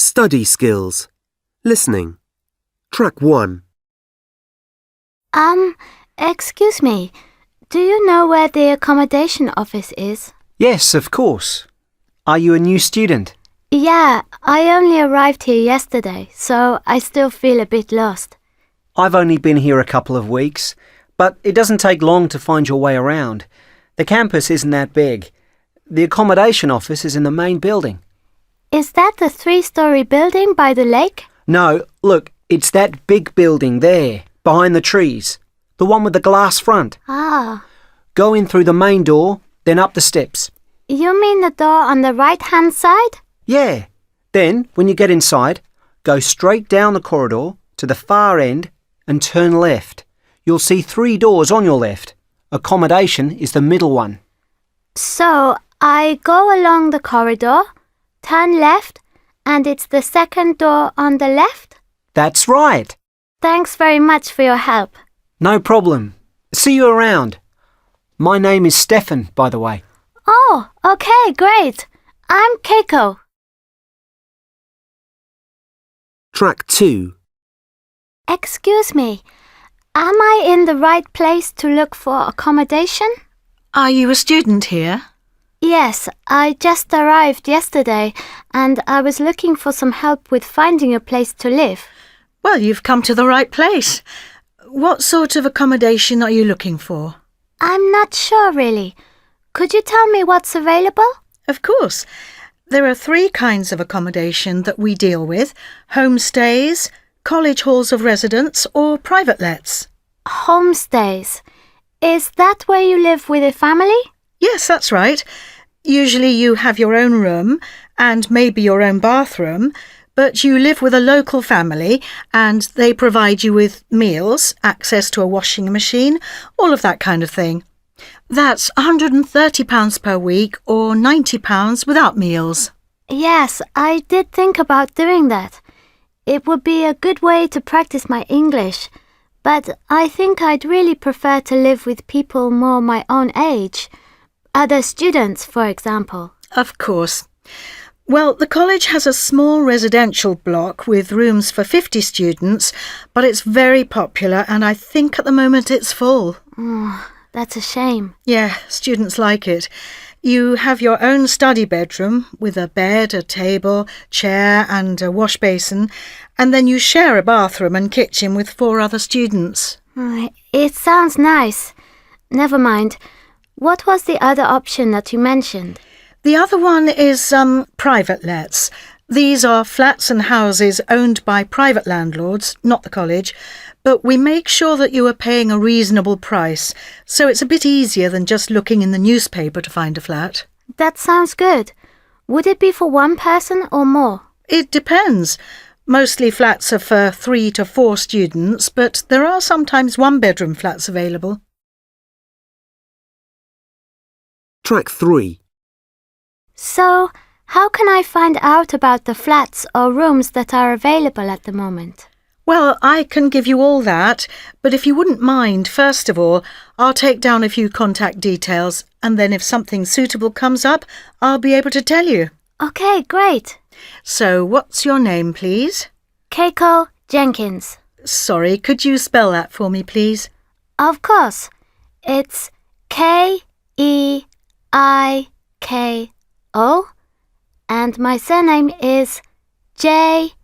Study skills. Listening. Track 1. Excuse me. Do you know where the accommodation office is? Yes, of course. Are you a new student? Yeah, I only arrived here yesterday, so I still feel a bit lost. I've only been here a couple of weeks, but it doesn't take long to find your way around. The campus isn't that big. The accommodation office is in the main building. Is that the 3-story building by the lake? No, look, it's that big building there, behind the trees. The one with the glass front. Ah. Go in through the main door, then up the steps. You mean the door on the right-hand side? Yeah. Then, when you get inside, go straight down the corridor to the far end and turn left. You'll see 3 doors on your left. Accommodation is the middle one. So, I go along the corridor, turn left, and it's the second door on the left? That's right. Thanks very much for your help. No problem. See you around. My name is Stefan, by the way. Oh, okay, great. I'm Keiko. Track 2. Excuse me, am I in the right place to look for accommodation? Are you a student here? Yes, I just arrived yesterday and I was looking for some help with finding a place to live. Well, you've come to the right place. What sort of accommodation are you looking for? I'm not sure really. Could you tell me what's available? Of course. There are 3 kinds of accommodation that we deal with: homestays, college halls of residence, or private lets. Homestays. Is that where you live with a family? Yes, that's right. Usually you have your own room and maybe your own bathroom, but you live with a local family and they provide you with meals, access to a washing machine, all of that kind of thing. That's £130 per week or £90 without meals. Yes, I did think about doing that. It would be a good way to practice my English, but I think I'd really prefer to live with people more my own age. Other students, for example. Of course. Well, the college has a small residential block with rooms for 50 students, but it's very popular and I think at the moment it's full. Oh, that's a shame. Yeah, students like it. You have your own study bedroom with a bed, a table, chair and a wash basin, and then you share a bathroom and kitchen with 4 other students. It sounds nice. Never mind. What was the other option that you mentioned? The other one is private lets. These are flats and houses owned by private landlords, not the college, but we make sure that you are paying a reasonable price, so it's a bit easier than just looking in the newspaper to find a flat. That sounds good. Would it be for one person or more? It depends. Mostly flats are for 3 to 4 students, but there are sometimes 1-bedroom flats available. Track 3. So, how can I find out about the flats or rooms that are available at the moment? Well, I can give you all that, but if you wouldn't mind, first of all, I'll take down a few contact details, and then if something suitable comes up, I'll be able to tell you. Okay, great. So, what's your name, please? Keiko Jenkins. Sorry, could you spell that for me, please? Of course. It's Keiko, and my surname is Jenkins.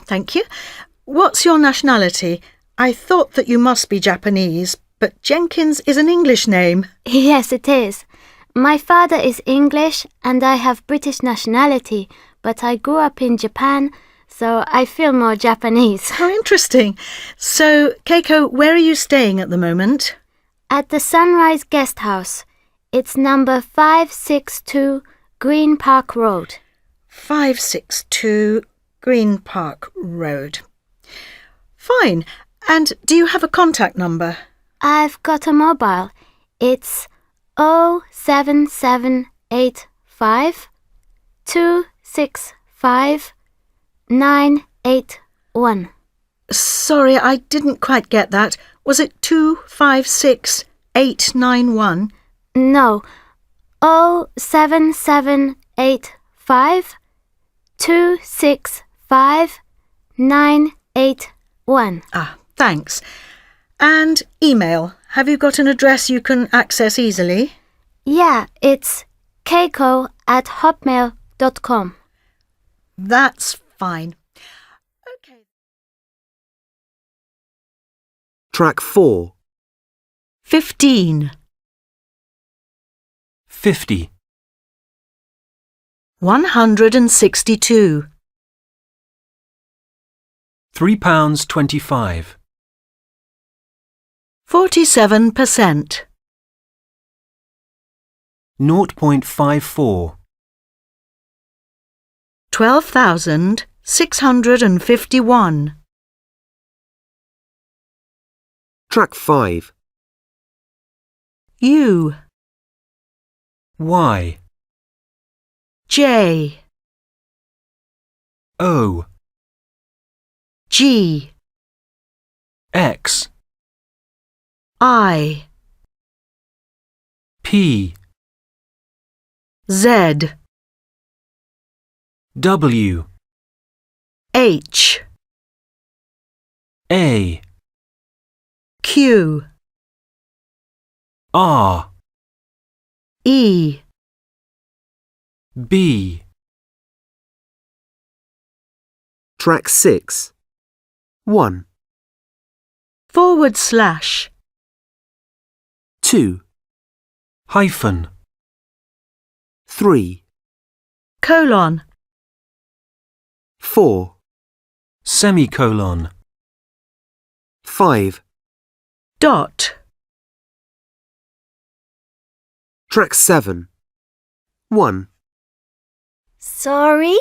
Thank you. What's your nationality? I thought that you must be Japanese, but Jenkins is an English name. Yes, it is. My father is English and I have British nationality, but I grew up in Japan, so I feel more Japanese. How interesting. So, Keiko, where are you staying at the moment? At the Sunrise Guest House. It's number 562 Green Park Road. 562 Green Park Road. Fine. And do you have a contact number? I've got a mobile. It's 07785 265 981. Sorry, I didn't quite get that. Was it 256891? No. 07785 265 981. Ah, thanks. And email. Have you got an address you can access easily? Yeah, it's keiko@hotmail.com. That's fine. Okay. Track 4. 15. 50, 162. £3.25, 47%. 0.54, 12,651. Track 5. U. Y, J. O, G. X, I. P, Z. W, H. A, Q. R, E. B, Track 6. 1, / 2, hyphen, 3, colon, 4, semicolon, 5. dot. Track 7. 1, Sorry,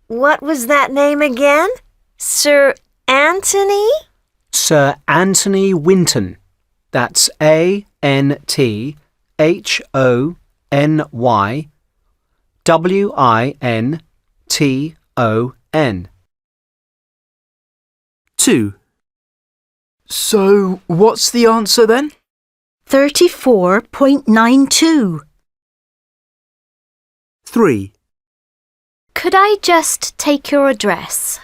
what was that name again? Sir Anthony? Sir Anthony Winton. That's ANTHONYWINTON. 2, So, what's the answer then? 34.92. 3, Could I just take your address?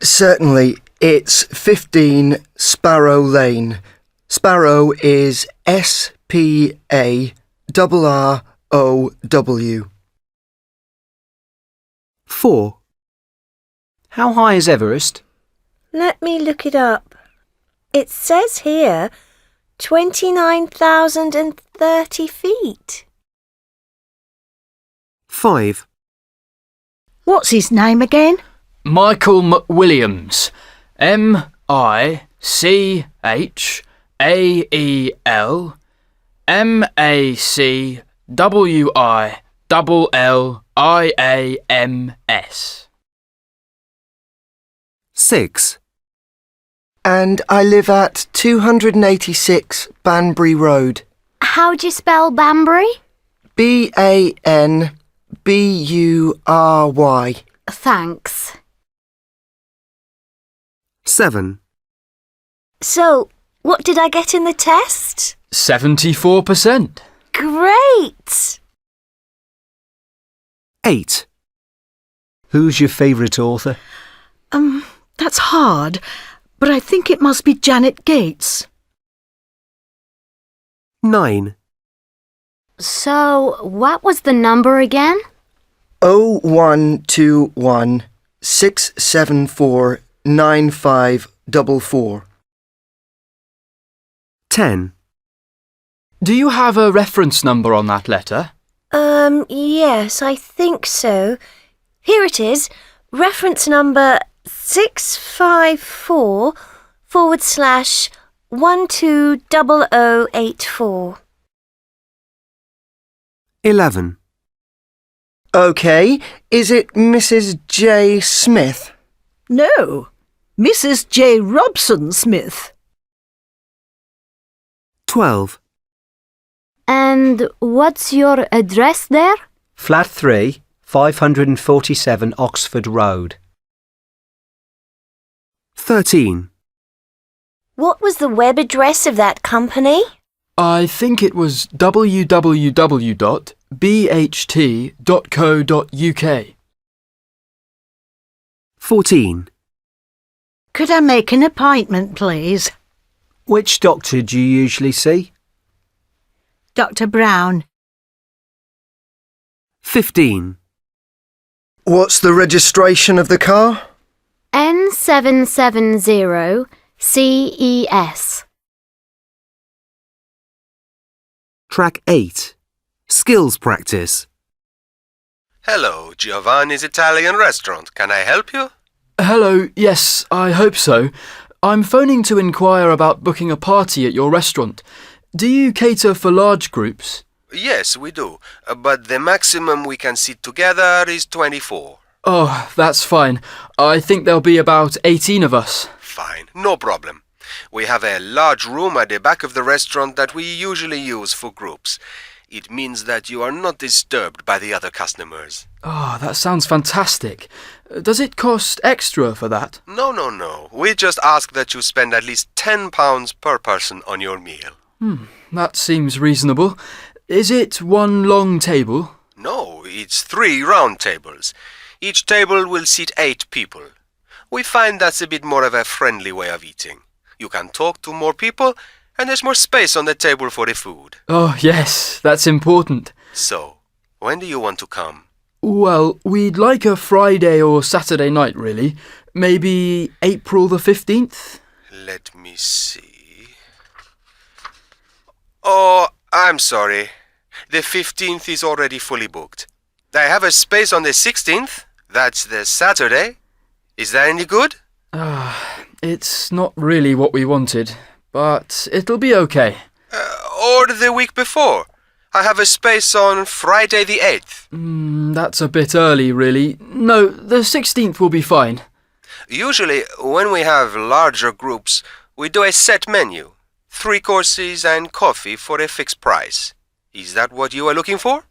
Certainly, it's 15 Sparrow Lane. Sparrow is SPARROW. 4, How high is Everest? Let me look it up. It says here 29,030 feet. 5, What's his name again? Michael McWilliams. MICHAELMACWILLIAMS. 6, And I live at 286 Banbury Road. How do you spell Banbury? BANBURY. Thanks. 7, So, what did I get in the test? 74%. Great! 8, Who's your favourite author? That's hard, but I think it must be Janet Gates. 9, So, what was the number again? 0121 674 9544. 10, Do you have a reference number on that letter? Yes, I think so. Here it is. Reference number 654/120084. 11, OK, is it Mrs. J. Smith? No, Mrs. J. Robson Smith. 12, And what's your address there? Flat 3, 547 Oxford Road. 13, What was the web address of that company? I think it was www.bht.co.uk. 14. Could I make an appointment, please? Which doctor do you usually see? Dr. Brown. 15. What's the registration of the car? N770CES. Track 8. Skills practice. Hello, Giovanni's Italian restaurant. Can I help you? Hello, yes, I hope so. I'm phoning to inquire about booking a party at your restaurant. Do you cater for large groups? Yes, we do. But the maximum we can sit together is 24. Oh, that's fine. I think there'll be about 18 of us. Fine, no problem. We have a large room at the back of the restaurant that we usually use for groups. It means that you are not disturbed by the other customers. Oh, that sounds fantastic. Does it cost extra for that? No. We just ask that you spend at least £10 per person on your meal. That seems reasonable. Is it one long table? No, it's 3 round tables. Each table will seat 8 people. We find that's a bit more of a friendly way of eating. You can talk to more people, and there's more space on the table for the food. Oh, yes, that's important. So, when do you want to come? Well, we'd like a Friday or Saturday night, really. Maybe April the 15th? Let me see. Oh, I'm sorry. The 15th is already fully booked. I have a space on the 16th. That's the Saturday. Is that any good? It's not really what we wanted, but it'll be okay. Or the week before. I have a space on Friday the 8th. That's a bit early, really. No, the 16th will be fine. Usually, when we have larger groups, we do a set menu. 3 courses and coffee for a fixed price. Is that what you are looking for?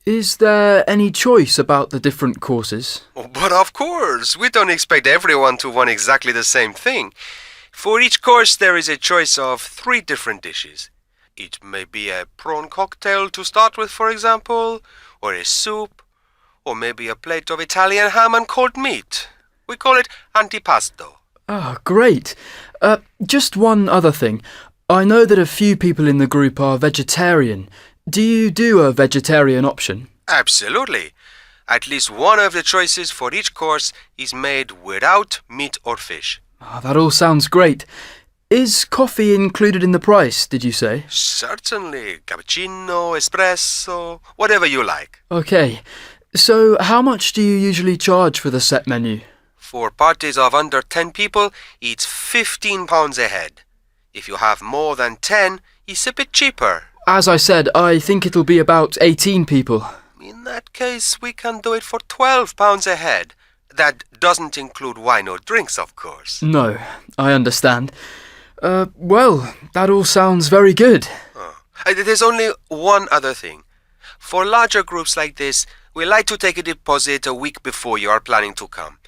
Is there any choice about the different courses? But of course, we don't expect everyone to want exactly the same thing. For each course, there is a choice of 3 different dishes. It may be a prawn cocktail to start with, for example, or a soup, or maybe a plate of Italian ham and cold meat. We call it antipasto. Oh, great. Just one other thing. I know that a few people in the group are vegetarian. Do you do a vegetarian option? Absolutely. At least one of the choices for each course is made without meat or fish. Oh, that all sounds great. Is coffee included in the price, did you say? Certainly. Cappuccino, espresso, whatever you like. Okay. So how much do you usually charge for the set menu? For parties of under 10 people, it's £15 a head. If you have more than 10, it's a bit cheaper. As I said, I think it'll be about 18 people. In that case, we can do it for £12 a head. That doesn't include wine or drinks, of course. No, I understand. Well, that all sounds very good. There's only one other thing. For larger groups like this, we like to take a deposit a week before you are planning to come.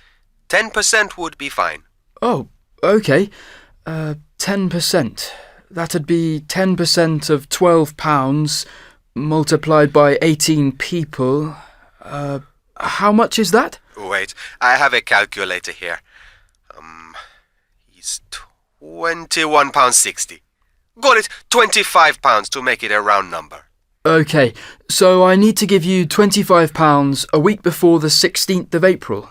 10% would be fine. Oh, okay. 10%. That'd be 10% of £12 multiplied by 18 people. How much is that? Wait, I have a calculator here. It's £21.60. Got it, £25 to make it a round number. Okay, so I need to give you £25 a week before the 16th of April.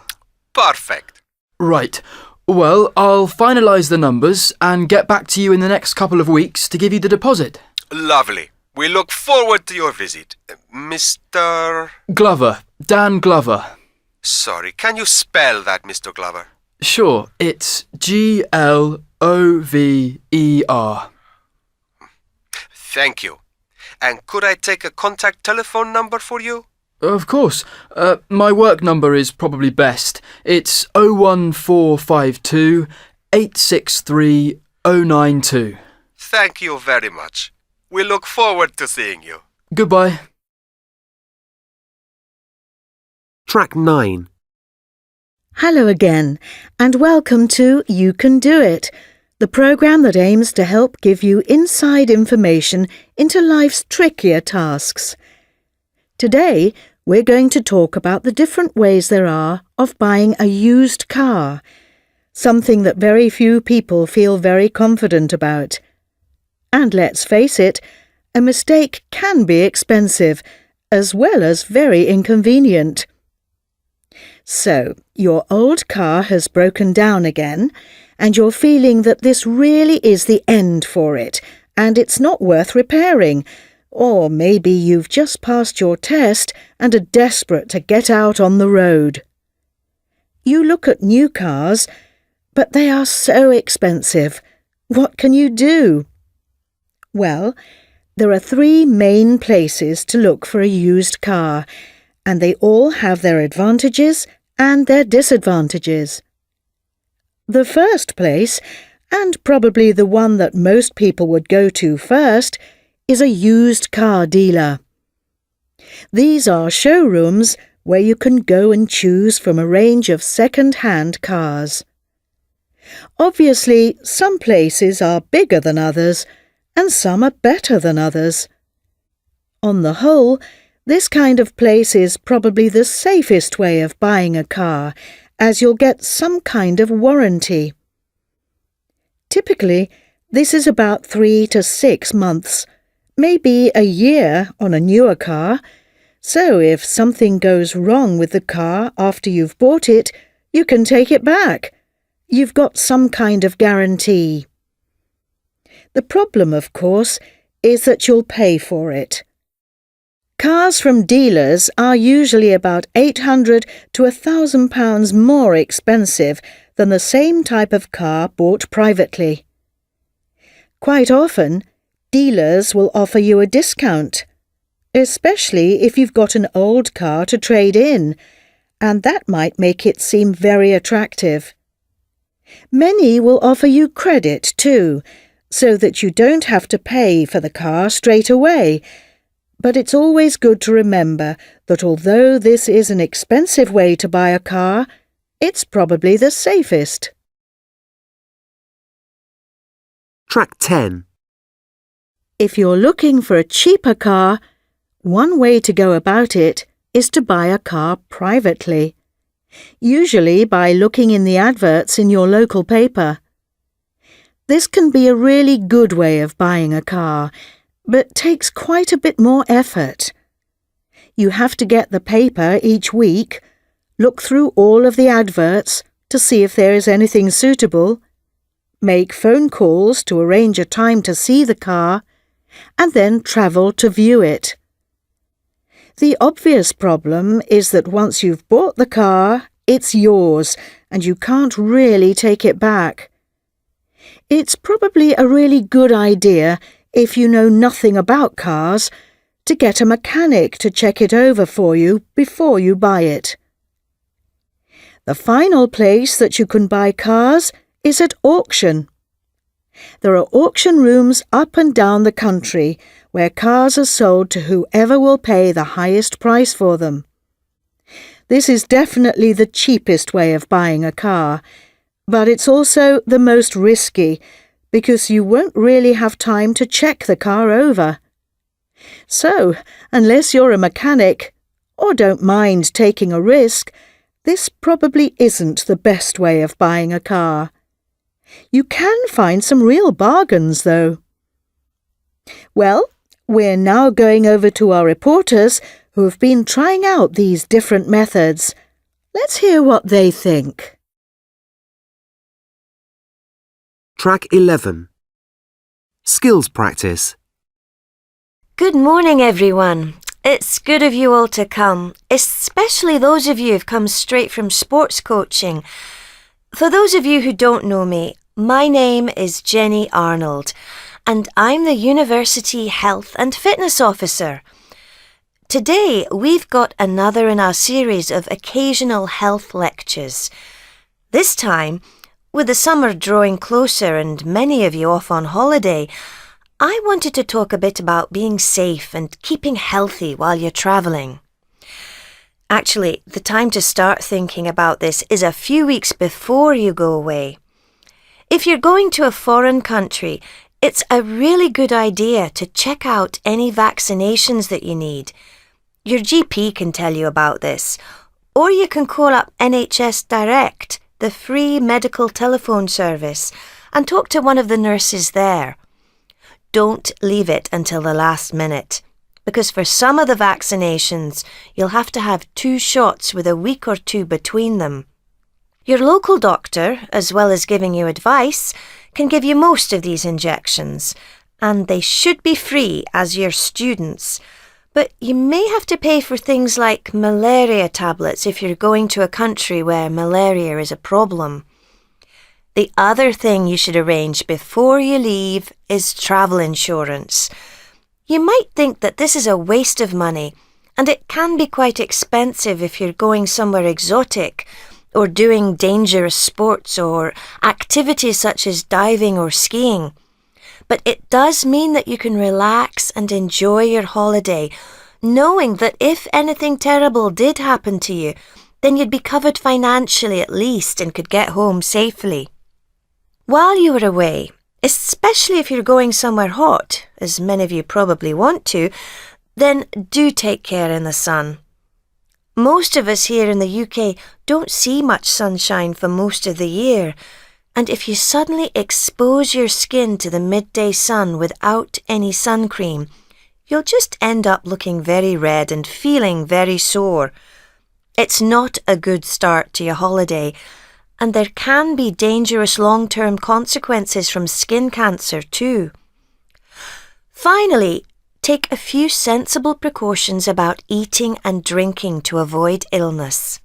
Perfect. Right. Well, I'll finalise the numbers and get back to you in the next couple of weeks to give you the deposit. Lovely. We look forward to your visit. Mr. Glover. Dan Glover. Sorry, can you spell that, Mr. Glover? Sure, it's Glover. Thank you. And could I take a contact telephone number for you? Of course. My work number is probably best. It's 01452 863 092. Thank you very much. We look forward to seeing you. Goodbye. Track 9. Hello again, and welcome to You Can Do It, the programme that aims to help give you inside information into life's trickier tasks. Today, we're going to talk about the different ways there are of buying a used car, something that very few people feel very confident about. And let's face it, a mistake can be expensive, as well as very inconvenient. So, your old car has broken down again, and you're feeling that this really is the end for it, and it's not worth repairing. Or maybe you've just passed your test and are desperate to get out on the road. You look at new cars, but they are so expensive. What can you do? Well, there are 3 main places to look for a used car, and they all have their advantages and their disadvantages. The first place, and probably the one that most people would go to first, is a used car dealer. These are showrooms where you can go and choose from a range of second-hand cars. Obviously, some places are bigger than others, and some are better than others. On the whole, this kind of place is probably the safest way of buying a car, as you'll get some kind of warranty. Typically, this is about 3 to 6 months, maybe a year on a newer car, so if something goes wrong with the car after you've bought it, you can take it back. You've got some kind of guarantee. The problem, of course, is that you'll pay for it. Cars from dealers are usually about £800 to £1,000 more expensive than the same type of car bought privately. Quite often, dealers will offer you a discount, especially if you've got an old car to trade in, and that might make it seem very attractive. Many will offer you credit too, so that you don't have to pay for the car straight away. But it's always good to remember that although this is an expensive way to buy a car, it's probably the safest. Track 10. If you're looking for a cheaper car, one way to go about it is to buy a car privately, usually by looking in the adverts in your local paper. This can be a really good way of buying a car, but takes quite a bit more effort. You have to get the paper each week, look through all of the adverts to see if there is anything suitable, make phone calls to arrange a time to see the car, and then travel to view it. The obvious problem is that once you've bought the car, it's yours, and you can't really take it back. It's probably a really good idea, if you know nothing about cars, to get a mechanic to check it over for you before you buy it. The final place that you can buy cars is at auction. There are auction rooms up and down the country where cars are sold to whoever will pay the highest price for them. This is definitely the cheapest way of buying a car, but it's also the most risky because you won't really have time to check the car over. So, unless you're a mechanic or don't mind taking a risk, this probably isn't the best way of buying a car. You can find some real bargains, though. Well, we're now going over to our reporters who have been trying out these different methods. Let's hear what they think. Track 11. Skills practice. Good morning, everyone. It's good of you all to come, especially those of you who've come straight from sports coaching. For those of you who don't know me, my name is Jenny Arnold, and I'm the University Health and Fitness Officer. Today, we've got another in our series of occasional health lectures. This time, with the summer drawing closer and many of you off on holiday, I wanted to talk a bit about being safe and keeping healthy while you're travelling. Actually, the time to start thinking about this is a few weeks before you go away. If you're going to a foreign country, it's a really good idea to check out any vaccinations that you need. Your GP can tell you about this, or you can call up NHS Direct, the free medical telephone service, and talk to one of the nurses there. Don't leave it until the last minute, because for some of the vaccinations, you'll have to have 2 shots with a week or 2 between them. Your local doctor, as well as giving you advice, can give you most of these injections, and they should be free as you're students. But you may have to pay for things like malaria tablets if you're going to a country where malaria is a problem. The other thing you should arrange before you leave is travel insurance. You might think that this is a waste of money, and it can be quite expensive if you're going somewhere exotic or doing dangerous sports or activities such as diving or skiing. But it does mean that you can relax and enjoy your holiday, knowing that if anything terrible did happen to you, then you'd be covered financially at least and could get home safely. While you are away, especially if you're going somewhere hot, as many of you probably want to, then do take care in the sun. Most of us here in the UK don't see much sunshine for most of the year, and if you suddenly expose your skin to the midday sun without any sun cream, you'll just end up looking very red and feeling very sore. It's not a good start to your holiday, and there can be dangerous long-term consequences from skin cancer too. Finally, take a few sensible precautions about eating and drinking to avoid illness.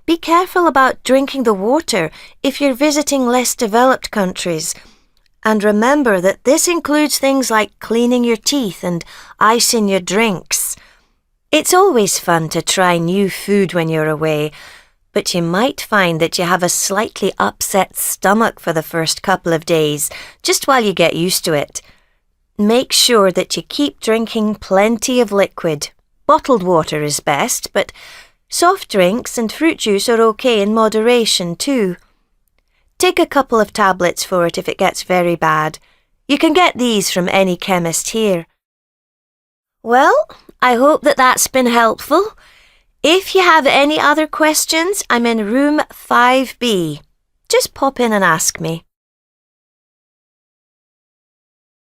Be careful about drinking the water if you're visiting less developed countries, and remember that this includes things like cleaning your teeth and icing your drinks. It's always fun to try new food when you're away, but you might find that you have a slightly upset stomach for the first couple of days, just while you get used to it. Make sure that you keep drinking plenty of liquid. Bottled water is best, but soft drinks and fruit juice are okay in moderation too. Take a couple of tablets for it if it gets very bad. You can get these from any chemist here. Well, I hope that that's been helpful. If you have any other questions, I'm in room 5B. Just pop in and ask me.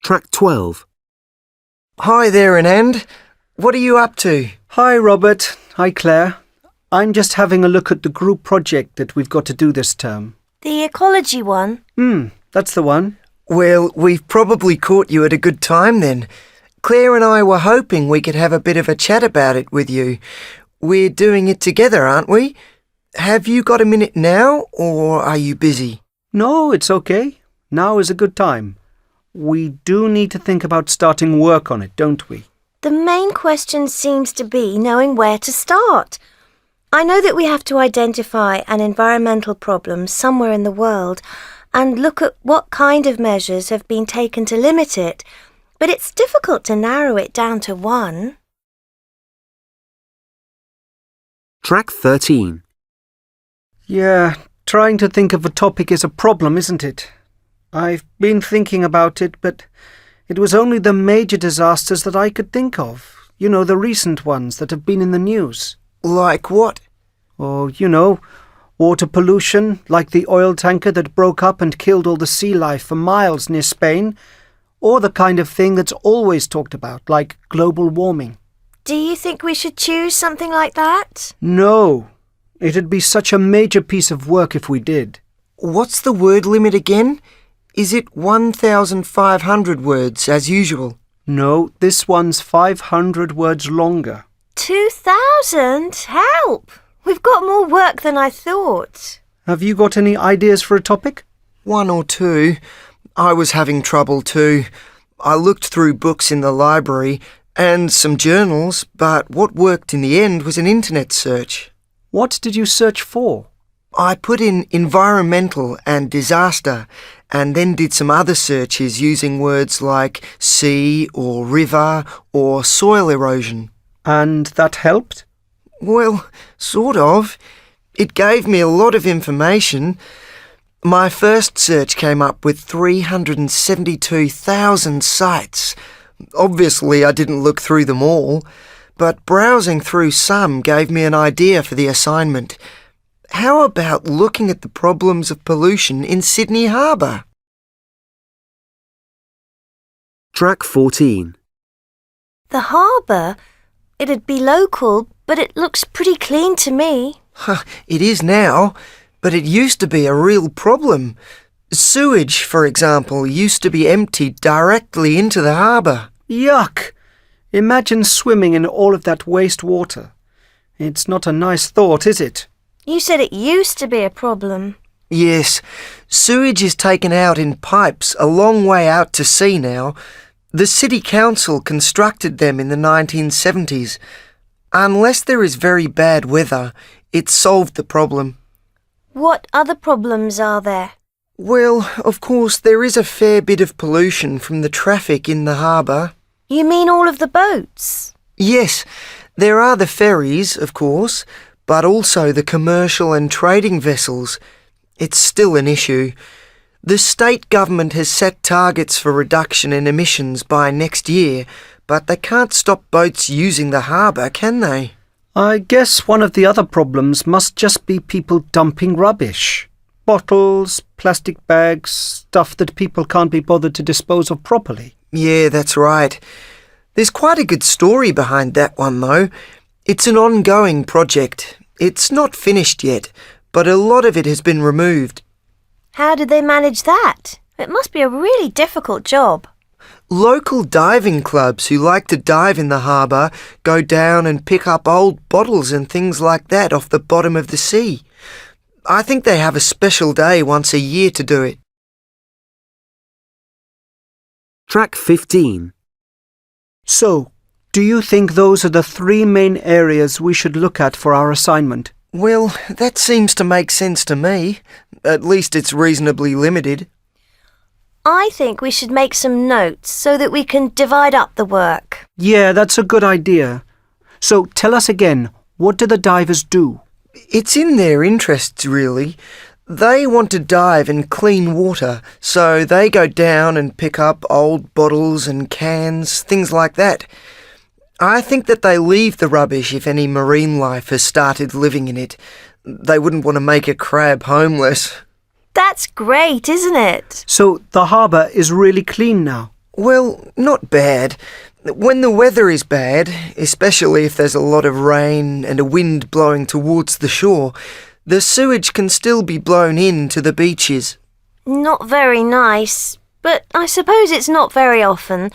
Track 12. Hi there, Anand. What are you up to? Hi, Robert. Hi, Claire. I'm just having a look at the group project that we've got to do this term. The ecology one? That's the one. Well, we've probably caught you at a good time then. Claire and I were hoping we could have a bit of a chat about it with you. We're doing it together, aren't we? Have you got a minute now, or are you busy? No, it's okay. Now is a good time. We do need to think about starting work on it, don't we? The main question seems to be knowing where to start. I know that we have to identify an environmental problem somewhere in the world and look at what kind of measures have been taken to limit it, but it's difficult to narrow it down to one. Track 13. Yeah, trying to think of a topic is a problem, isn't it? I've been thinking about it, but it was only the major disasters that I could think of. You know, the recent ones that have been in the news. Like what? Or, water pollution, like the oil tanker that broke up and killed all the sea life for miles near Spain. Or the kind of thing that's always talked about, like global warming. Do you think we should choose something like that? No. It'd be such a major piece of work if we did. What's the word limit again? Is it 1,500 words, as usual? No, this one's 500 words longer. 2,000? Help! We've got more work than I thought. Have you got any ideas for a topic? 1 or 2. I was having trouble too. I looked through books in the library and some journals, but what worked in the end was an internet search. What did you search for? I put in environmental and disaster and then did some other searches using words like sea or river or soil erosion. And that helped? Well, sort of. It gave me a lot of information, My first search came up with 372,000 sites. Obviously, I didn't look through them all, but browsing through some gave me an idea for the assignment. How about looking at the problems of pollution in Sydney Harbour? Track 14. The harbour? It'd be local, but it looks pretty clean to me. It is now, but it used to be a real problem. Sewage, for example, used to be emptied directly into the harbour. Yuck! Imagine swimming in all of that wastewater. It's not a nice thought, is it? You said it used to be a problem. Yes, sewage is taken out in pipes a long way out to sea now. The City Council constructed them in the 1970s. Unless there is very bad weather, it solved the problem. What other problems are there? Well, of course, there is a fair bit of pollution from the traffic in the harbour. You mean all of the boats? Yes, there are the ferries, of course, but also the commercial and trading vessels. It's still an issue. The state government has set targets for reduction in emissions by next year, but they can't stop boats using the harbour, can they? I guess one of the other problems must just be people dumping rubbish. Bottles, plastic bags, stuff that people can't be bothered to dispose of properly. Yeah, that's right. There's quite a good story behind that one, though. It's an ongoing project. It's not finished yet, but a lot of it has been removed. How did they manage that? It must be a really difficult job. Local diving clubs who like to dive in the harbour go down and pick up old bottles and things like that off the bottom of the sea. I think they have a special day once a year to do it. Track 15. So, do you think those are the 3 main areas we should look at for our assignment? Well, that seems to make sense to me. At least it's reasonably limited. I think we should make some notes so that we can divide up the work. Yeah, that's a good idea. So, tell us again, what do the divers do? It's in their interests, really. They want to dive in clean water, so they go down and pick up old bottles and cans, things like that. I think that they leave the rubbish if any marine life has started living in it. They wouldn't want to make a crab homeless. That's great, isn't it? So, the harbour is really clean now? Well, not bad. When the weather is bad, especially if there's a lot of rain and a wind blowing towards the shore, the sewage can still be blown in to the beaches. Not very nice, but I suppose it's not very often.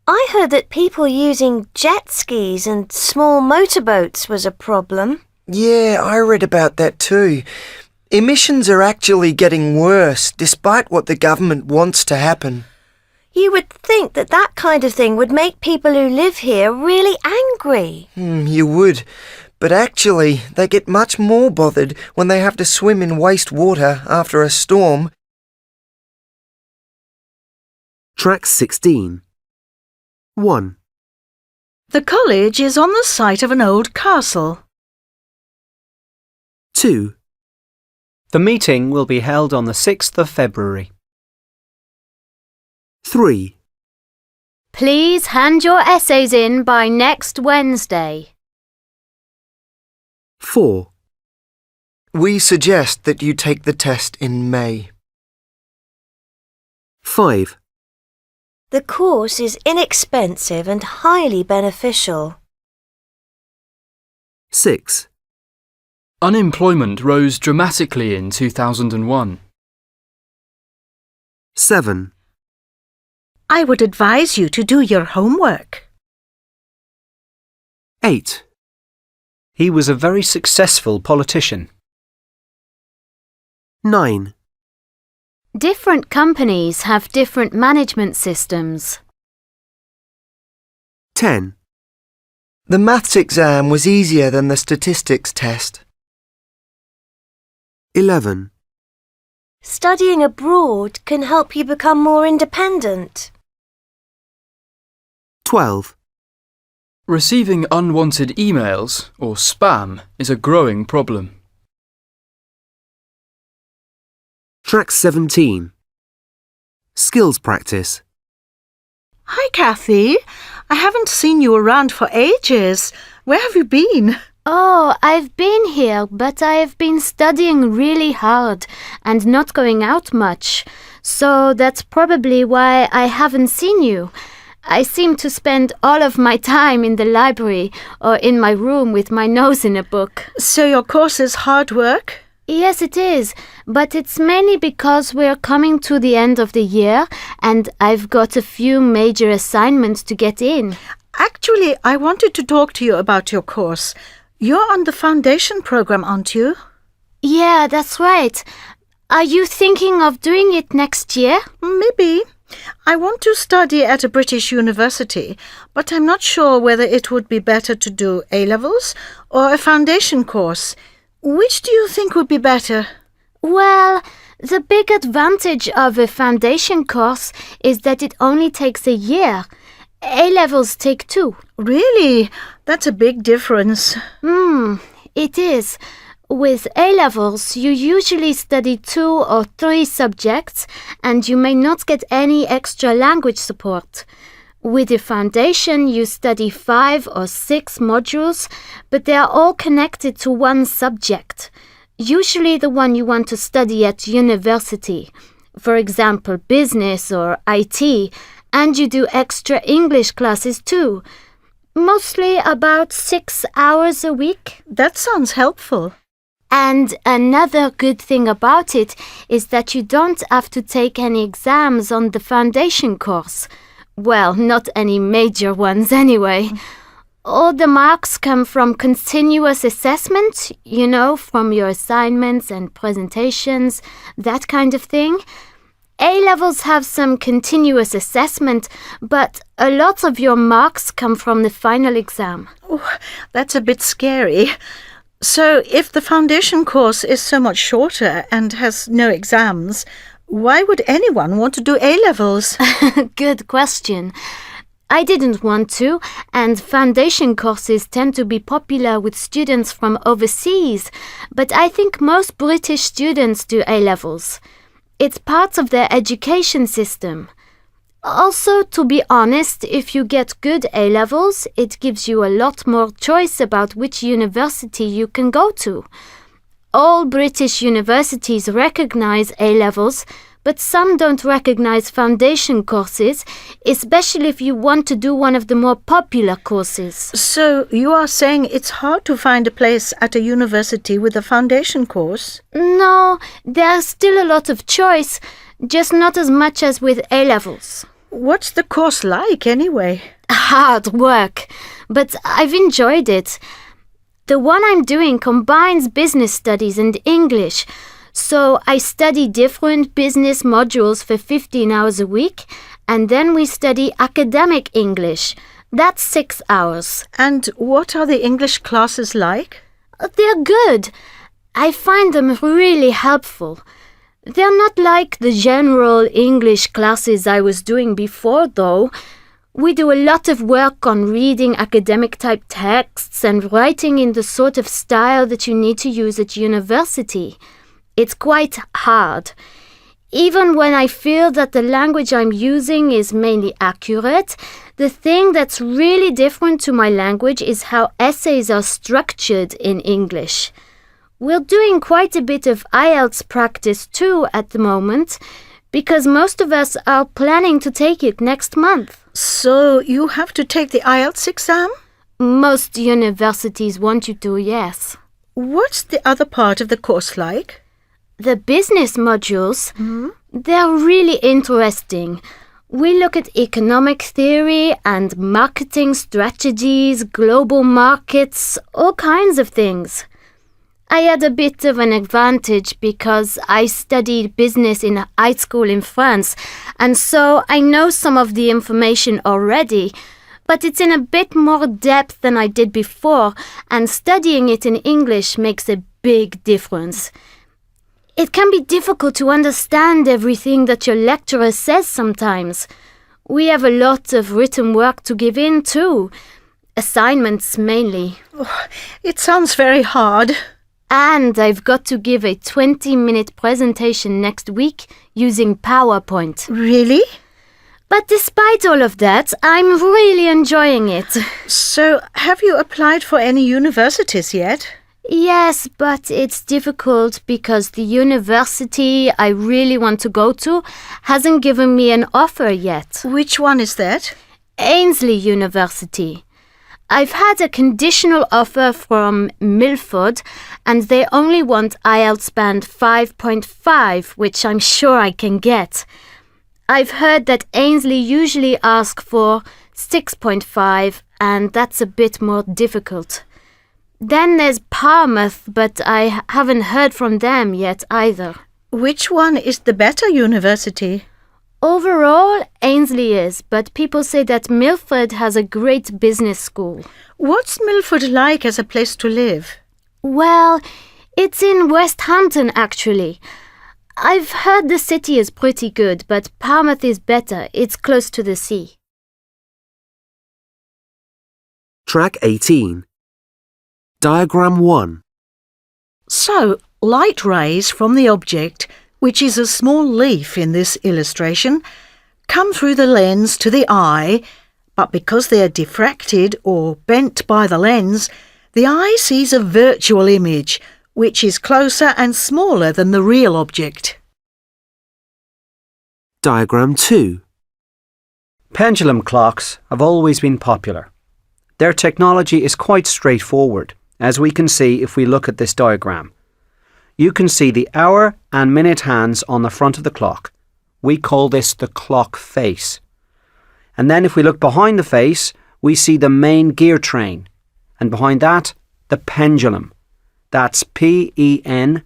I heard that people using jet skis and small motorboats was a problem. Yeah, I read about that too. Emissions are actually getting worse, despite what the government wants to happen. You would think that that kind of thing would make people who live here really angry. You would. But actually, they get much more bothered when they have to swim in wastewater after a storm. Track 16. 1. The college is on the site of an old castle. 2. The meeting will be held on the 6th of February. 3. Please hand your essays in by next Wednesday. 4. We suggest that you take the test in May. 5. The course is inexpensive and highly beneficial. 6. Unemployment rose dramatically in 2001. 7. I would advise you to do your homework. 8. He was a very successful politician. 9. Different companies have different management systems. 10. The maths exam was easier than the statistics test. 11. Studying abroad can help you become more independent. 12. Receiving unwanted emails, or spam, is a growing problem. Track 17. Skills practice. Hi, Kathy. I haven't seen you around for ages. Where have you been? Oh, I've been here, but I have been studying really hard and not going out much. So that's probably why I haven't seen you. I seem to spend all of my time in the library or in my room with my nose in a book. So your course is hard work? Yes, it is, but it's mainly because we're coming to the end of the year and I've got a few major assignments to get in. Actually, I wanted to talk to you about your course. You're on the foundation program, aren't you? Yeah, that's right. Are you thinking of doing it next year? Maybe. I want to study at a British university, but I'm not sure whether it would be better to do A-levels or a foundation course. Which do you think would be better? Well, the big advantage of a foundation course is that it only takes a year. A-levels take 2. Really? That's a big difference. It is. With A-levels, you usually study 2 or 3 subjects and you may not get any extra language support. With the foundation, you study 5 or 6 modules, but they are all connected to one subject, usually the one you want to study at university, for example, business or IT, and you do extra English classes too, mostly about 6 hours a week. That sounds helpful. And another good thing about it is that you don't have to take any exams on the foundation course. Well, not any major ones anyway. All the marks come from continuous assessment, from your assignments and presentations, that kind of thing. A-levels have some continuous assessment, but a lot of your marks come from the final exam. Oh, that's a bit scary. So, if the foundation course is so much shorter and has no exams, why would anyone want to do A-levels? Good question. I didn't want to, and foundation courses tend to be popular with students from overseas, but I think most British students do A-levels. It's part of their education system. Also, to be honest, if you get good A-levels, it gives you a lot more choice about which university you can go to. All British universities recognize A-levels, but some don't recognize foundation courses, especially if you want to do one of the more popular courses. So, you are saying it's hard to find a place at a university with a foundation course? No, there's still a lot of choice, just not as much as with A-levels. What's the course like, anyway? Hard work, but I've enjoyed it. The one I'm doing combines business studies and English, so I study different business modules for 15 hours a week, and then we study academic English. That's 6 hours. And what are the English classes like? They're good. I find them really helpful. They're not like the general English classes I was doing before, though. We do a lot of work on reading academic-type texts and writing in the sort of style that you need to use at university. It's quite hard. Even when I feel that the language I'm using is mainly accurate, the thing that's really different to my language is how essays are structured in English. We're doing quite a bit of IELTS practice too at the moment, because most of us are planning to take it next month. So you have to take the IELTS exam? Most universities want you to, yes. What's the other part of the course like? The business modules, they're really interesting. We look at economic theory and marketing strategies, global markets, all kinds of things. I had a bit of an advantage because I studied business in high school in France, and so I know some of the information already, but it's in a bit more depth than I did before, and studying it in English makes a big difference. It can be difficult to understand everything that your lecturer says sometimes. We have a lot of written work to give in too. Assignments mainly. Oh, it sounds very hard. And I've got to give a 20-minute presentation next week using PowerPoint. Really? But despite all of that, I'm really enjoying it. So, have you applied for any universities yet? Yes, but it's difficult because the university I really want to go to hasn't given me an offer yet. Which one is that? Ainsley University. I've had a conditional offer from Milford and they only want IELTS band 5.5, which I'm sure I can get. I've heard that Ainsley usually ask for 6.5 and that's a bit more difficult. Then there's Palmouth, but I haven't heard from them yet either. Which one is the better university? Overall, Ainsley is, but people say that Milford has a great business school. What's Milford like as a place to live? Well, it's in West Hampton actually. I've heard the city is pretty good, but Palmouth is better. It's close to the sea. Track 18. Diagram 1. So, light rays from the object, which is a small leaf in this illustration, come through the lens to the eye, but because they are diffracted or bent by the lens, the eye sees a virtual image, which is closer and smaller than the real object. Diagram 2. Pendulum clocks have always been popular. Their technology is quite straightforward, as we can see if we look at this diagram. You can see the hour and minute hands on the front of the clock. We call this the clock face. And then if we look behind the face, we see the main gear train. And behind that, the pendulum. That's Pendulum.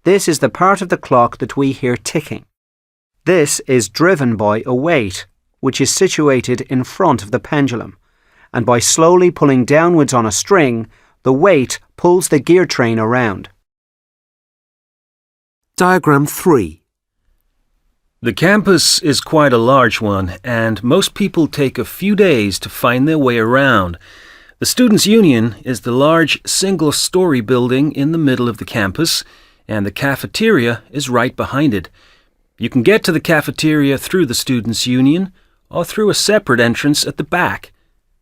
This is the part of the clock that we hear ticking. This is driven by a weight, which is situated in front of the pendulum. And by slowly pulling downwards on a string, the weight pulls the gear train around. Diagram 3. The campus is quite a large one, and most people take a few days to find their way around. The Students' Union is the large single-story building in the middle of the campus, and the cafeteria is right behind it. You can get to the cafeteria through the Students' Union or through a separate entrance at the back.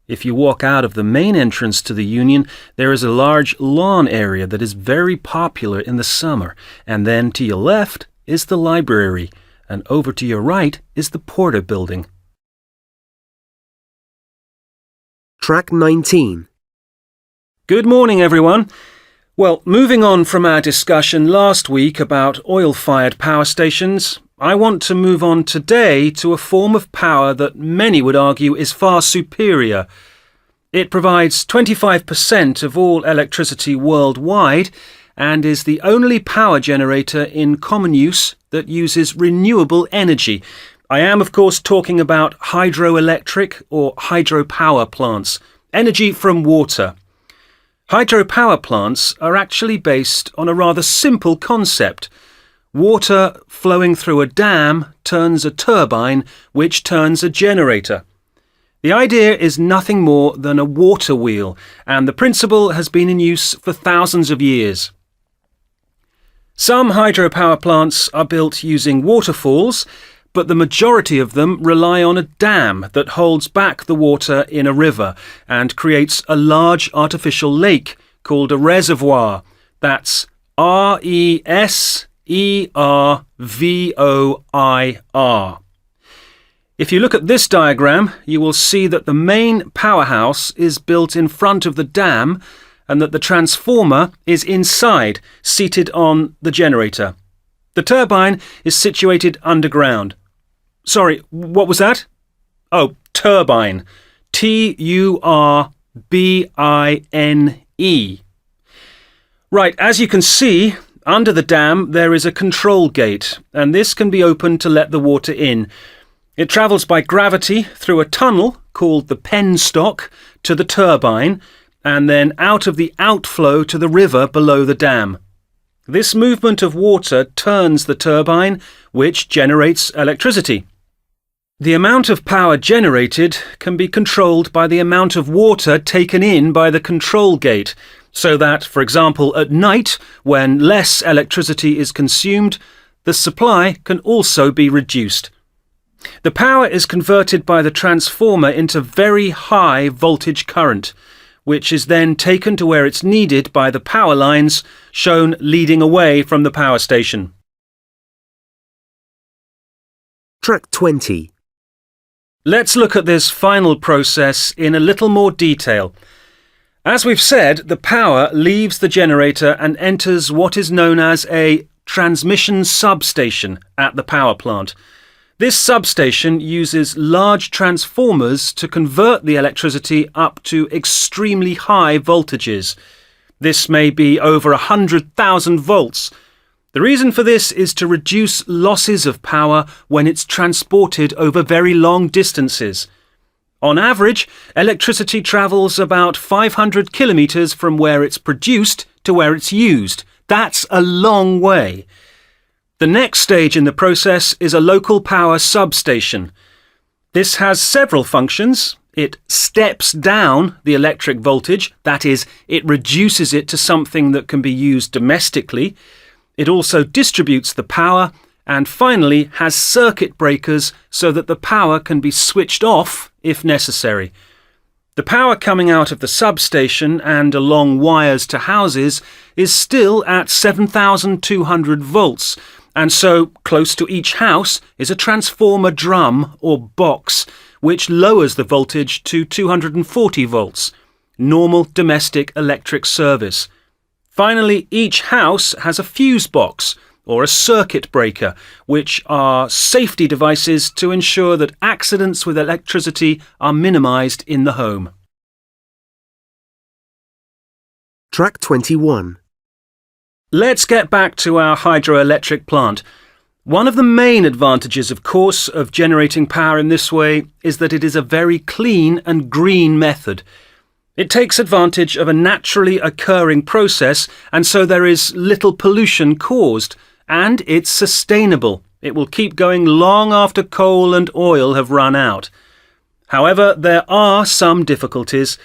If you walk out of the main entrance to the Union, there is a large lawn area that is very popular in the summer, and then to your left is the library, and over to your right is the Porter Building. Track 19. Good morning, everyone. Well, moving on from our discussion last week about oil-fired power stations, I want to move on today to a form of power that many would argue is far superior. It provides 25% of all electricity worldwide and is the only power generator in common use that uses renewable energy. I am, of course, talking about hydroelectric or hydropower plants, energy from water. Hydropower plants are actually based on a rather simple concept. Water flowing through a dam turns a turbine, which turns a generator. The idea is nothing more than a water wheel, and the principle has been in use for thousands of years. Some hydropower plants are built using waterfalls, but the majority of them rely on a dam that holds back the water in a river and creates a large artificial lake called a reservoir. That's RESERVOIR. If you look at this diagram, you will see that the main powerhouse is built in front of the dam and that the transformer is inside, seated on the generator. The turbine is situated underground. Sorry, what was that? Oh, turbine. TURBINE. Right, as you can see, under the dam there is a control gate, and this can be opened to let the water in. It travels by gravity through a tunnel called the penstock to the turbine, and then out of the outflow to the river below the dam. This movement of water turns the turbine, which generates electricity. The amount of power generated can be controlled by the amount of water taken in by the control gate, so that, for example, at night, when less electricity is consumed, the supply can also be reduced. The power is converted by the transformer into very high voltage current, which is then taken to where it's needed by the power lines shown leading away from the power station. Track 20. Let's look at this final process in a little more detail. As we've said, the power leaves the generator and enters what is known as a transmission substation at the power plant. This substation uses large transformers to convert the electricity up to extremely high voltages. This may be over 100,000 volts. The reason for this is to reduce losses of power when it's transported over very long distances. On average, electricity travels about 500 kilometres from where it's produced to where it's used. That's a long way. The next stage in the process is a local power substation. This has several functions. It steps down the electric voltage, that is, it reduces it to something that can be used domestically. It also distributes the power and finally has circuit breakers so that the power can be switched off if necessary. The power coming out of the substation and along wires to houses is still at 7,200 volts, and so close to each house is a transformer drum or box which lowers the voltage to 240 volts, normal domestic electric service. Finally, each house has a fuse box or a circuit breaker, which are safety devices to ensure that accidents with electricity are minimised in the home. Track 21. Let's get back to our hydroelectric plant. One of the main advantages, of course, of generating power in this way is that it is a very clean and green method. It takes advantage of a naturally occurring process, and so there is little pollution caused, and it's sustainable. It will keep going long after coal and oil have run out. However, there are some difficulties.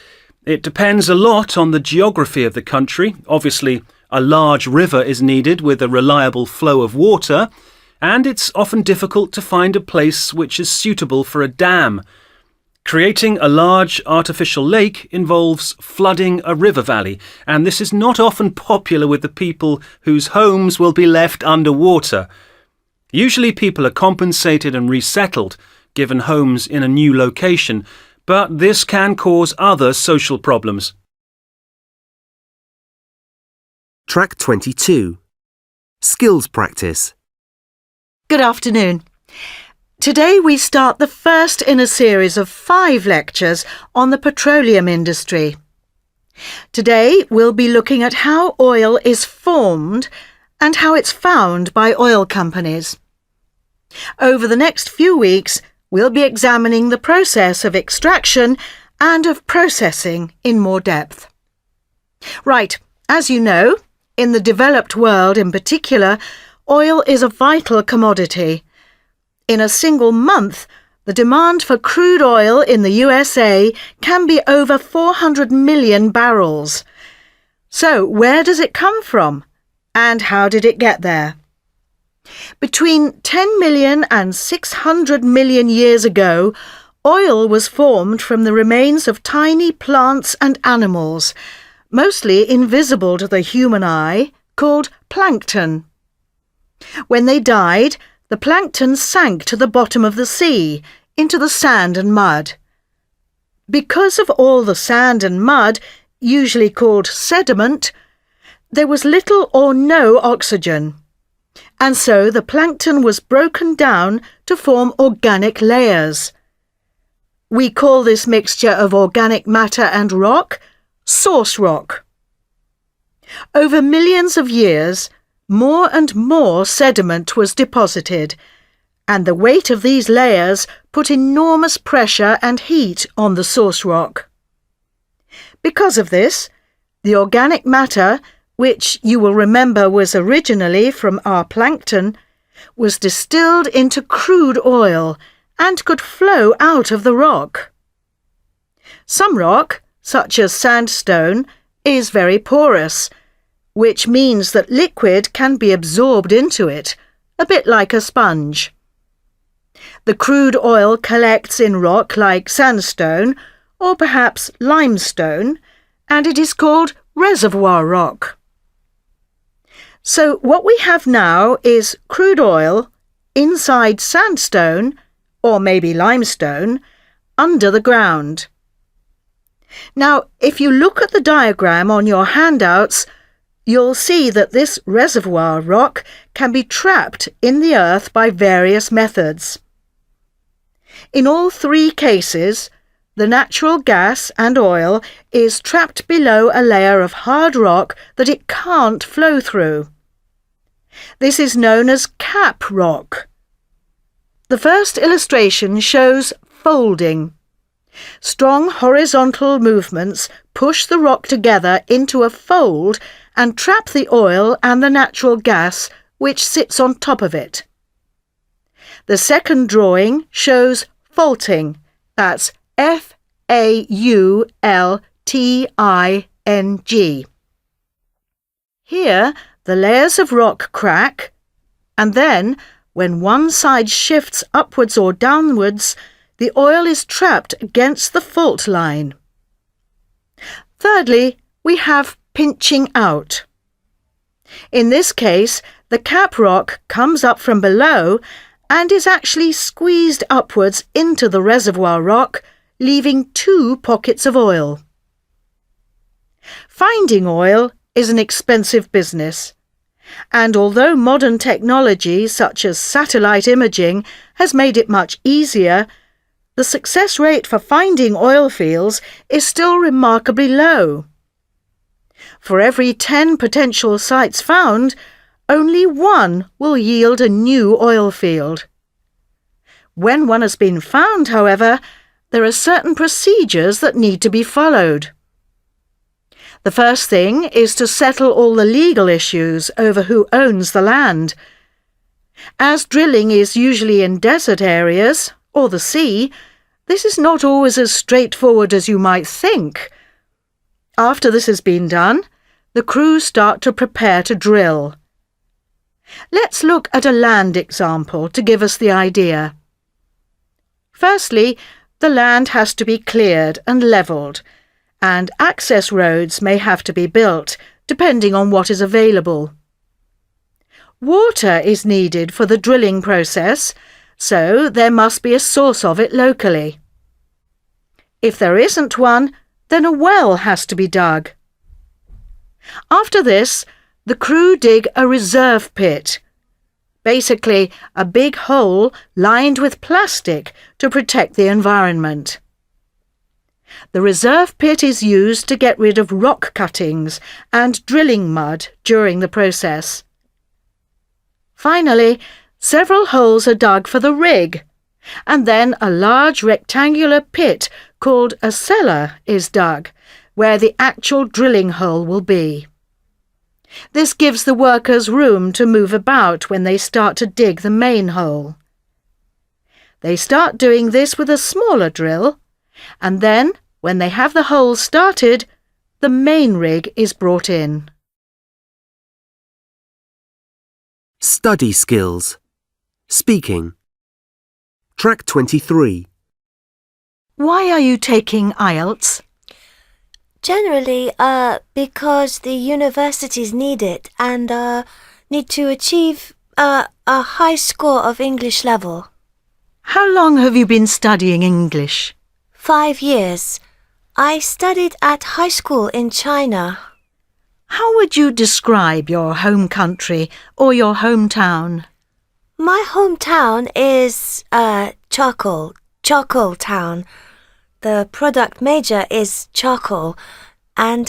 It depends a lot on the geography of the country. Obviously, a large river is needed with a reliable flow of water, and it's often difficult to find a place which is suitable for a dam. Creating a large artificial lake involves flooding a river valley, and this is not often popular with the people whose homes will be left underwater. Usually people are compensated and resettled, given homes in a new location, but this can cause other social problems. Track 22. Skills practice. Good afternoon. Today we start the first in a series of 5 lectures on the petroleum industry. Today we'll be looking at how oil is formed and how it's found by oil companies. Over the next few weeks, we'll be examining the process of extraction and of processing in more depth. Right, as you know, in the developed world in particular, oil is a vital commodity. In a single month, the demand for crude oil in the USA can be over 400 million barrels. So, where does it come from? And how did it get there? Between 10 million and 600 million years ago, oil was formed from the remains of tiny plants and animals, mostly invisible to the human eye, called plankton. When they died, the plankton sank to the bottom of the sea, into the sand and mud. Because of all the sand and mud, usually called sediment, there was little or no oxygen, and so the plankton was broken down to form organic layers. We call this mixture of organic matter and rock source rock. Over millions of years, more and more sediment was deposited, and the weight of these layers put enormous pressure and heat on the source rock. Because of this, the organic matter, which you will remember was originally from our plankton, was distilled into crude oil and could flow out of the rock. Some rock, such as sandstone, is very porous, which means that liquid can be absorbed into it, a bit like a sponge. The crude oil collects in rock like sandstone, or perhaps limestone, and it is called reservoir rock. So what we have now is crude oil inside sandstone, or maybe limestone, under the ground. Now, if you look at the diagram on your handouts, you'll see that this reservoir rock can be trapped in the earth by various methods. In all three cases, the natural gas and oil is trapped below a layer of hard rock that it can't flow through. This is known as cap rock. The first illustration shows folding. Strong horizontal movements push the rock together into a fold and trap the oil and the natural gas which sits on top of it. The second drawing shows faulting. That's F-A-U-L-T-I-N-G. Here, the layers of rock crack, and then, when one side shifts upwards or downwards, the oil is trapped against the fault line. Thirdly, we have pinching out. In this case, the cap rock comes up from below and is actually squeezed upwards into the reservoir rock, leaving two pockets of oil. Finding oil is an expensive business, and although modern technology such as satellite imaging has made it much easier, the success rate for finding oil fields is still remarkably low. For every 10 potential sites found, only one will yield a new oil field. When one has been found, however, there are certain procedures that need to be followed. The first thing is to settle all the legal issues over who owns the land. As drilling is usually in desert areas, or the sea, this is not always as straightforward as you might think. After this has been done, the crew start to prepare to drill. Let's look at a land example to give us the idea. Firstly, the land has to be cleared and levelled, and access roads may have to be built, depending on what is available. Water is needed for the drilling process, so there must be a source of it locally. If there isn't one, then a well has to be dug. After this, the crew dig a reserve pit, basically a big hole lined with plastic to protect the environment. The reserve pit is used to get rid of rock cuttings and drilling mud during the process. Finally, several holes are dug for the rig, and then a large rectangular pit called a cellar is dug, where the actual drilling hole will be. This gives the workers room to move about when they start to dig the main hole. They start doing this with a smaller drill, and then, when they have the hole started, the main rig is brought in. Study skills. Speaking. Track 23. Why are you taking IELTS? Generally, because the universities need it and need to achieve a high score of English level. How long have you been studying English? 5 years. I studied at high school in China. How would you describe your home country or your hometown? My hometown is charcoal town. The product major is charcoal, and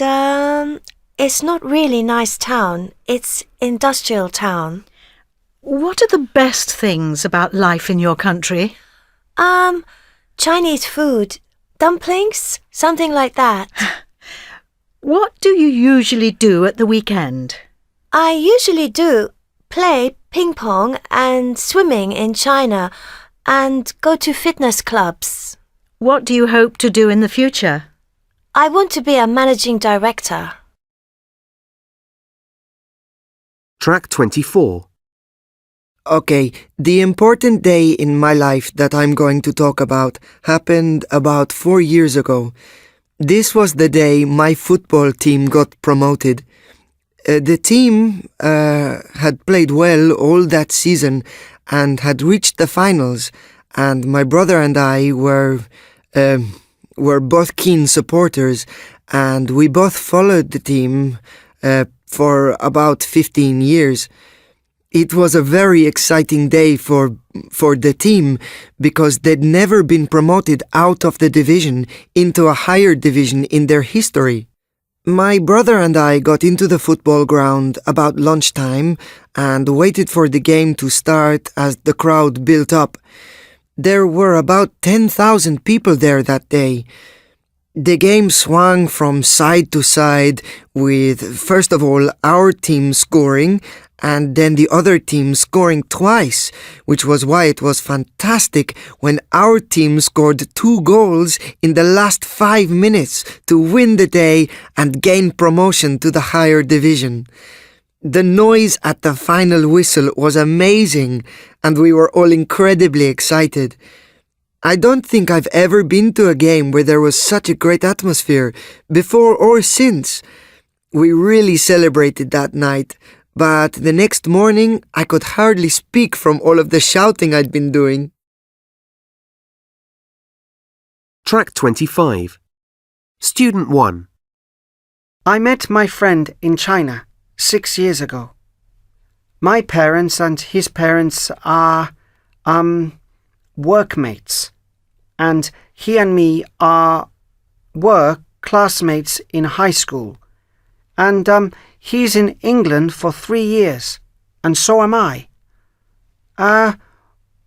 it's not really nice town. It's industrial town. What are the best things about life in your country? Chinese food, dumplings, something like that. What do you usually do at the weekend? I usually do play ping pong and swimming in China, and go to fitness clubs. What do you hope to do in the future? I want to be a managing director. Track 24. Okay, the important day in my life that I'm going to talk about happened about 4 years ago. This was the day my football team got promoted. The team had played well all that season and had reached the finals, and my brother and I were both keen supporters, and we both followed the team for about 15 years. It was a very exciting day for the team because they'd never been promoted out of the division into a higher division in their history. My brother and I got into the football ground about lunchtime and waited for the game to start as the crowd built up. There were about 10,000 people there that day. The game swung from side to side with, first of all, our team scoring and then the other team scoring twice, which was why it was fantastic when our team scored 2 goals in the last 5 minutes to win the day and gain promotion to the higher division. The noise at the final whistle was amazing, and we were all incredibly excited. I don't think I've ever been to a game where there was such a great atmosphere, before or since. We really celebrated that night, but the next morning I could hardly speak from all of the shouting I'd been doing. Track 25. Student 1. I met my friend in China 6 years ago. My parents and his parents are, workmates, and he and me were classmates in high school, and he's in England for 3 years, and so am I.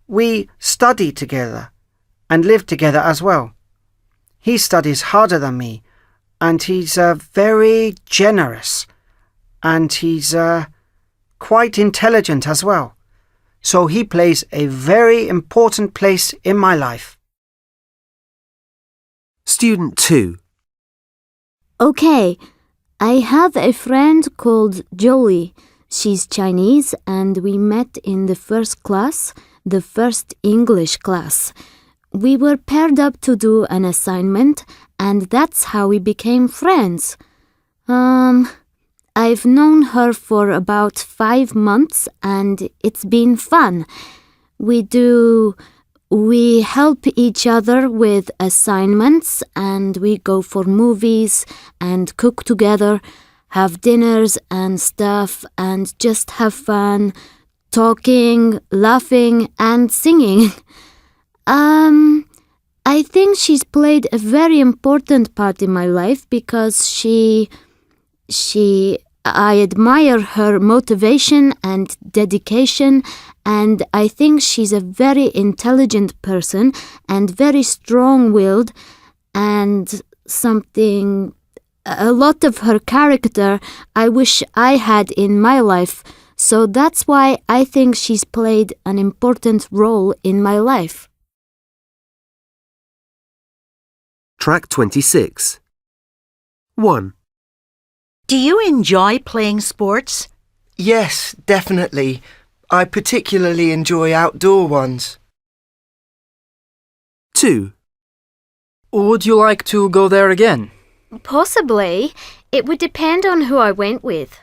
We study together and live together as well. He studies harder than me, and he's very generous, and he's quite intelligent as well. So he plays a very important place in my life. Student 2. Okay, I have a friend called Jolie. She's Chinese and we met in the first class, the first English class. We were paired up to do an assignment and that's how we became friends. I've known her for about 5 months and it's been fun. We help each other with assignments and we go for movies and cook together, have dinners and stuff and just have fun, talking, laughing and singing. I think she's played a very important part in my life because I admire her motivation and dedication, and I think she's a very intelligent person and very strong-willed, and a lot of her character I wish I had in my life. So that's why I think she's played an important role in my life. Track 26. 1. Do you enjoy playing sports? Yes, definitely. I particularly enjoy outdoor ones. 2. Would you like to go there again? Possibly. It would depend on who I went with.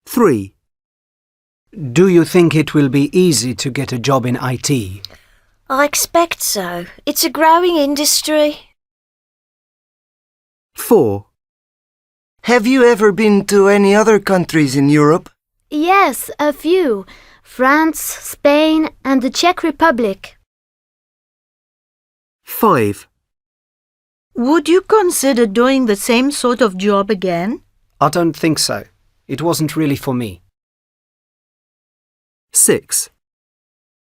3. Do you think it will be easy to get a job in IT? I expect so. It's a growing industry. 4. Have you ever been to any other countries in Europe? Yes, a few. France, Spain, and the Czech Republic. 5. Would you consider doing the same sort of job again? I don't think so. It wasn't really for me. 6.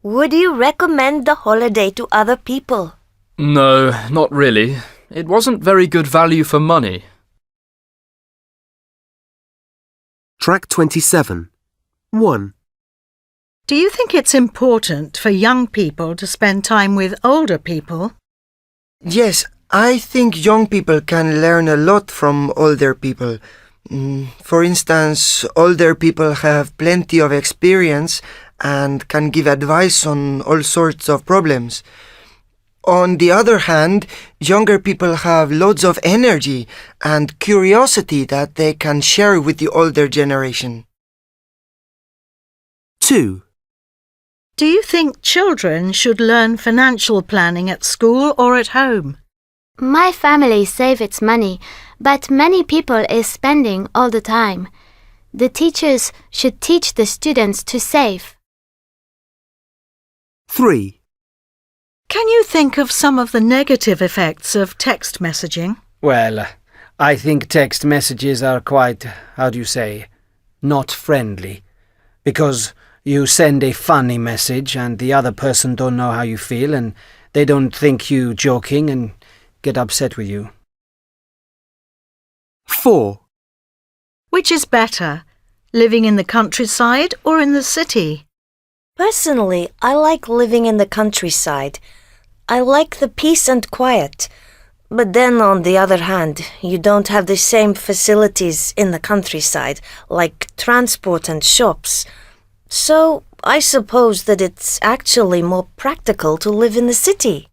Would you recommend the holiday to other people? No, not really. It wasn't very good value for money. Track 27. 1. Do you think it's important for young people to spend time with older people? Yes, I think young people can learn a lot from older people. For instance, older people have plenty of experience and can give advice on all sorts of problems. On the other hand, younger people have loads of energy and curiosity that they can share with the older generation. 2. Do you think children should learn financial planning at school or at home? My family saves its money, but many people is spending all the time. The teachers should teach the students to save. 3. Can you think of some of the negative effects of text messaging? Well, I think text messages are quite, not friendly. Because you send a funny message and the other person don't know how you feel and they don't think you joking and get upset with you. 4. Which is better, living in the countryside or in the city? Personally, I like living in the countryside. I like the peace and quiet. But then, on the other hand, you don't have the same facilities in the countryside, like transport and shops. So, I suppose that it's actually more practical to live in the city.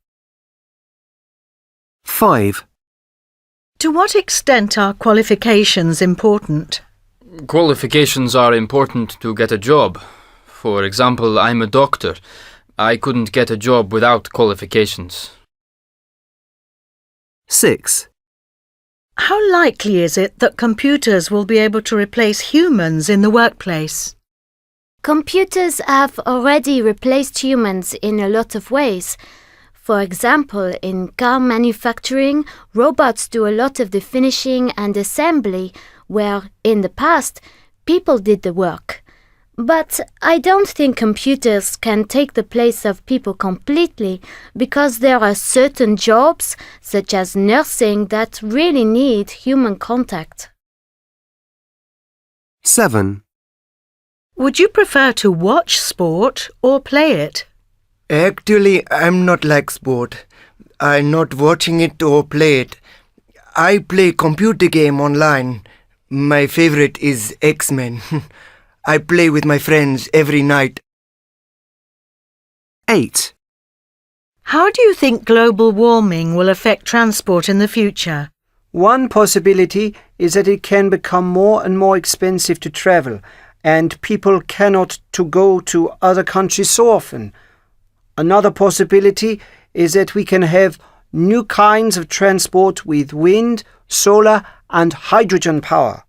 5. To what extent are qualifications important? Qualifications are important to get a job. For example, I'm a doctor. I couldn't get a job without qualifications. 6. How likely is it that computers will be able to replace humans in the workplace? Computers have already replaced humans in a lot of ways. For example, in car manufacturing, robots do a lot of the finishing and assembly, where in the past, people did the work. But I don't think computers can take the place of people completely, because there are certain jobs, such as nursing, that really need human contact. 7. Would you prefer to watch sport or play it? Actually, I'm not like sport. I'm not watching it or play it. I play computer game online. My favorite is X-Men. I play with my friends every night. 8. How do you think global warming will affect transport in the future? One possibility is that it can become more and more expensive to travel, and people cannot to go to other countries so often. Another possibility is that we can have new kinds of transport with wind, solar and hydrogen power.